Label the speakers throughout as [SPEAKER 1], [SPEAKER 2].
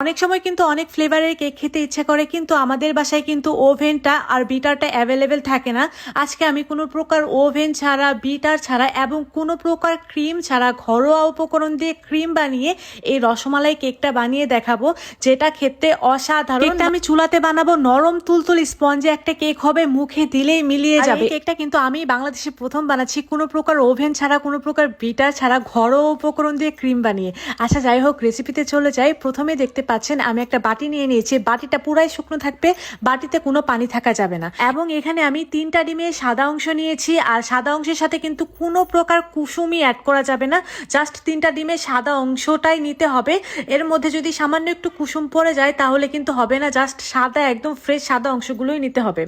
[SPEAKER 1] অনেক সময় কিন্তু অনেক ফ্লেভারের কেক খেতে ইচ্ছা করে, কিন্তু আমাদের বাসায় কিন্তু ওভেনটা আর বিটারটা অ্যাভেলেবেল থাকে না। আজকে আমি কোনো প্রকার ওভেন ছাড়া, বিটার ছাড়া এবং কোনো প্রকার ক্রিম ছাড়া ঘরোয়া উপকরণ দিয়ে ক্রিম বানিয়ে এই রসমালাই কেকটা বানিয়ে দেখাবো, যেটা খেতে অসাধারণ। কেকটা আমি চুলাতে বানাবো, নরম তুলতুল স্পঞ্জে একটা কেক হবে, মুখে দিলেই মিলিয়ে যাবে। এই কেকটা কিন্তু আমি বাংলাদেশে প্রথম বানাচ্ছি কোনো প্রকার ওভেন ছাড়া, কোনো প্রকার বিটার ছাড়া, ঘরোয়া উপকরণ দিয়ে ক্রিম বানিয়ে। আচ্ছা যাই হোক, রেসিপিতে চলে যাই। প্রথমে দেখতে পাচ্ছেন আমি একটা বাটি নিয়ে নিয়েছি। বাটিটা পুরাই শুকনো থাকবে, বাটিতে কোনো পানি থাকা যাবে না। এবং এখানে আমি 3টা ডিমের সাদা অংশ নিয়েছি, আর সাদা অংশের সাথে কিন্তু কোনো প্রকার কুসুমই অ্যাড করা যাবে না। জাস্ট 3টা ডিমের সাদা অংশটাই নিতে হবে। এর মধ্যে যদি সামান্য একটু কুসুম পড়ে যায় তাহলে কিন্তু হবে না, জাস্ট সাদা, একদম ফ্রেশ সাদা অংশগুলোই নিতে হবে।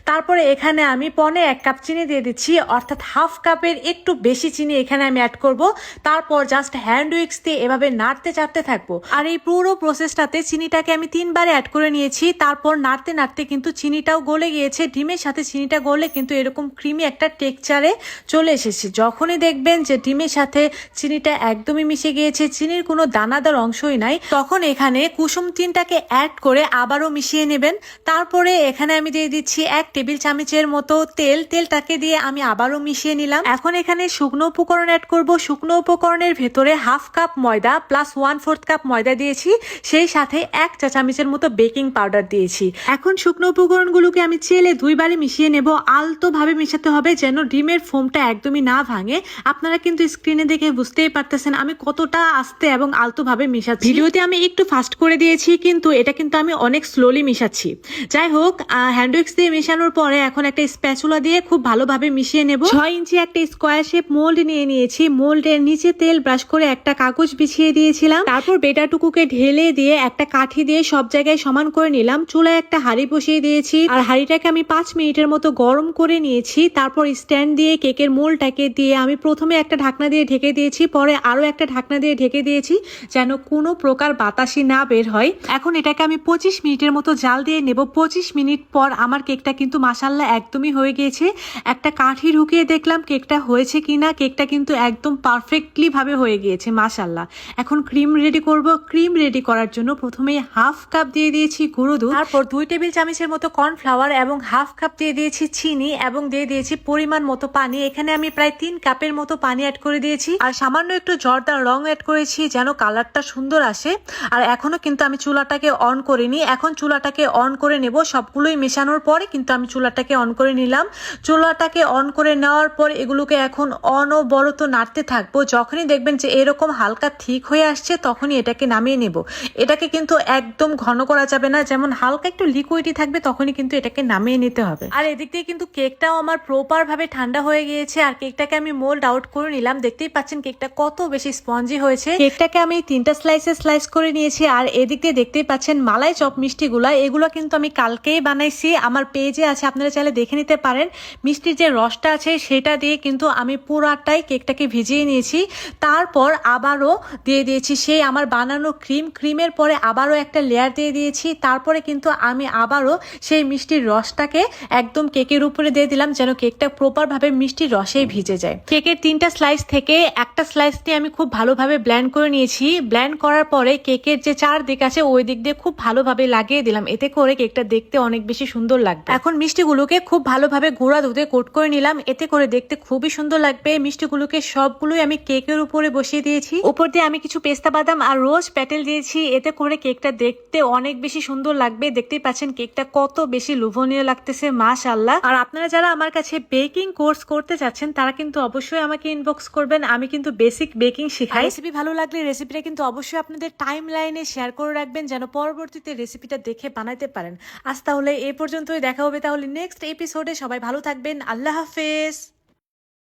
[SPEAKER 1] তারপরে এখানে আমি 1 কাপ চিনি দিয়ে দিচ্ছি, অর্থাৎ হাফ কাপের একটু বেশি চিনি এখানে আমি অ্যাড করব। তারপর জাস্ট হ্যান্ড উইক্স দিয়ে এভাবে নাড়তে চাড়তে থাকবো। আর এই পুরো প্রসেসটাতে চিনিটাকে আমি 3বারে অ্যাড করে নিয়েছি। তারপর নাড়তে নাড়তে কিন্তু চিনিটাও গলে গিয়েছে। ডিমের সাথে চিনিটা গলে কিন্তু এরকম ক্রিমি একটা টেক্সচারে চলে এসেছে। যখনই দেখবেন যে ডিমের সাথে চিনিটা একদমই মিশে গিয়েছে, চিনির কোনো দানাদার অংশই নাই, তখন এখানে কুসুম 3টাকে অ্যাড করে আবারও মিশিয়ে নেবেন। তারপরে এখানে আমি দিয়ে দিচ্ছি 1 টেবিল চামচের মতো তেল। তেলটাকে দিয়ে আমি আবারও মিশিয়ে নিলাম। এখন এখানে শুকনো উপকরণ অ্যাড করব। শুকনো উপকরণের ভেতরে হাফ কাপ ময়দা প্লাস 1/4 কাপ ময়দা দিয়েছি, সেই সাথে 1 চা চামচের মতো বেকিং পাউডার দিয়েছি। এখন শুকনো উপকরণগুলোকে আমি চেলে 2বারে মিশিয়ে নেব। আলতো ভাবে মিশাতে হবে যেন ডিমের ফোমটা একদমই না ভাঙে। আপনারা কিন্তু স্ক্রিনে দেখে বুঝতেই পারতেছেন আমি কতটা আস্তে এবং আলতো ভাবে মিশাচ্ছি। ভিডিওতে আমি একটু ফাস্ট করে দিয়েছি, কিন্তু এটা কিন্তু আমি অনেক স্লোলি মিশাচ্ছি। যাই হোক, হ্যান্ড উইক্স দিয়ে মেশানোর পরে এখন একটা স্প্যাচুলা দিয়ে খুব ভালোভাবে মিশিয়ে নেব। 6 ইঞ্চি একটা স্কোয়ার শেপ মোল্ড নিয়ে নিয়েছি। মোল্ডের নিচে তেল ব্রাশ করে একটা কাগজ বিছিয়ে দিয়েছিলাম। তারপর বেটারটুকুকে ঢেলে দিয়ে একটা কাঠি দিয়ে সব জায়গায় সমান করে নিলাম। চুলায় একটা হাঁড়ি বসিয়ে দিয়েছি, আর হাঁড়িটাকে আমি 5 মিনিটের মতো গরম করে নিয়েছি। তারপর স্ট্যান্ড দিয়ে কেকের মোল্ডটাকে দিয়ে আমি প্রথমে একটা ঢাকনা দিয়ে ঢেকে দিয়েছি, পরে আরো একটা ঢাকনা দিয়ে ঢেকে দিয়েছি যেন কোনো প্রকার বাতাসই না বের হয়। এখন এটাকে আমি 25 মিনিটের মতো জাল দিয়ে নেব। 25 মিনিট পর আমার কেকটা কিন্তু মাশাআল্লাহ একদমই হয়ে গিয়েছে। একটা কাঠি ঢুকিয়ে দেখলাম কেকটা হয়েছে কিনা। কেকটা কিন্তু একদম পারফেক্টলি ভাবে হয়ে গিয়েছে মাশাআল্লাহ। এখন ক্রিম রেডি করব। ক্রিম রেডি করার জন্য প্রথমে হাফ কাপ দিয়ে দিয়েছি গুঁড়ো দুধ, তারপর 2 টেবিল চামচের মতো কর্নফ্লাওয়ার এবং হাফ কাপ দিয়ে দিয়েছি চিনি এবং দিয়ে দিয়েছি পরিমাণ মতো পানি। এখানে আমি প্রায় 3 কাপের মতো পানি অ্যাড করে দিয়েছি, আর সামান্য একটু জর্দার রং অ্যাড করেছি যেন কালারটা সুন্দর আসে। আর এখনো কিন্তু আমি চুলাটাকে অন করিনি। এখন চুলাটাকে অন করে নেব। সবগুলোই মেশানোর পরে কিন্তু আমি চুলাটাকে অন করে নিলাম। চুলাটাকে অন করে নেওয়ার পর এগুলোকে এখন অনবরত নাড়তে থাকবো। যখনই দেখবেন যে এরকম হালকা ঠিক হয়ে আসছে তখনই এটাকে নামিয়ে নেব। এটাকে কিন্তু একদম ঘন করা যাবে না, যেমন হালকা একটু লিকুইডই থাকবে তখনই কিন্তু এটাকে নামিয়ে নিতে হবে। আর এদিক দিয়ে কিন্তু কেকটাও আমার প্রপার ভাবে ঠান্ডা হয়ে গিয়েছে, আর কেকটাকে আমি মোল্ড আউট করে নিলাম। দেখতেই পাচ্ছেন কেকটা কত বেশি স্পঞ্জি হয়েছে। কেকটাকে আমি 3টা স্লাইসে স্লাইস করে নিয়েছি। আর এদিক দিয়ে দেখতেই পাচ্ছেন মালাই চপ মিষ্টিগুলা, এগুলো কিন্তু আমি কালকেই বানাইছি, আমার পেজে আছে, আপনারা চাইলে দেখে নিতে পারেন। মিষ্টির যে রসটা আছে সেটা দিয়ে কিন্তু আমি পুরাটাই কেকটাকে ভিজিয়ে নিয়েছি। তারপর আবারও দিয়ে দিয়েছি সেই আমার বানানো ক্রিম। ক্রিমের পরে আবারও একটা লেয়ার দিয়ে দিয়েছি। তারপরে কিন্তু আমি আবারও সেই মিষ্টির রসটাকে একদম কেকের উপরে দিয়ে দিলাম যেন কেকটা প্রপার ভাবে মিষ্টির রসেই ভিজে যায়। কেকের 3টা স্লাইস থেকে একটা স্লাইস দিয়ে আমি খুব ভালোভাবে ব্লেন্ড করে নিয়েছি। ব্লেন্ড করার পরে কেকের যে 4 দিক আছে ওই দিক দিয়ে খুব ভালোভাবে লাগিয়ে দিলাম, এতে করে কেকটা দেখতে অনেক বেশি সুন্দর লাগবে। এখন মিষ্টিগুলোকে খুব ভালোভাবে গুঁড়া দুধে কোট করে নিলাম, এতে করে দেখতে খুবই সুন্দর লাগবে। মিষ্টিগুলোকে সবগুলোই আমি কেকের উপরে বসিয়ে দিয়েছি। উপর দিয়ে আমি কিছু পেস্তা বাদাম আর রোজ প্যাটেল দিয়েছি, এতে করে কেকটা দেখতে অনেক বেশি সুন্দর লাগবে। দেখতেই পাচ্ছেন কেকটা কত বেশি লোভনীয় লাগতেছে মাশাআল্লাহ। আর আপনারা যারা আমার কাছে বেকিং কোর্স করতে চাচ্ছেন তারা কিন্তু অবশ্যই আমাকে ইনবক্স করবেন। আমি কিন্তু বেসিক বেকিং শেখাই। রেসিপি ভালো লাগলে রেসিপিটা কিন্তু অবশ্যই আপনাদের টাইম লাইনে শেয়ার করে রাখবেন যেন পরবর্তীতে রেসিপিটা দেখে বানাইতে পারেন। আজ তাহলে এই পর্যন্তই, দেখা হবে তাহলে নেক্সট এপিসোডে। সবাই ভালো থাকবেন, আল্লাহ হাফেজ।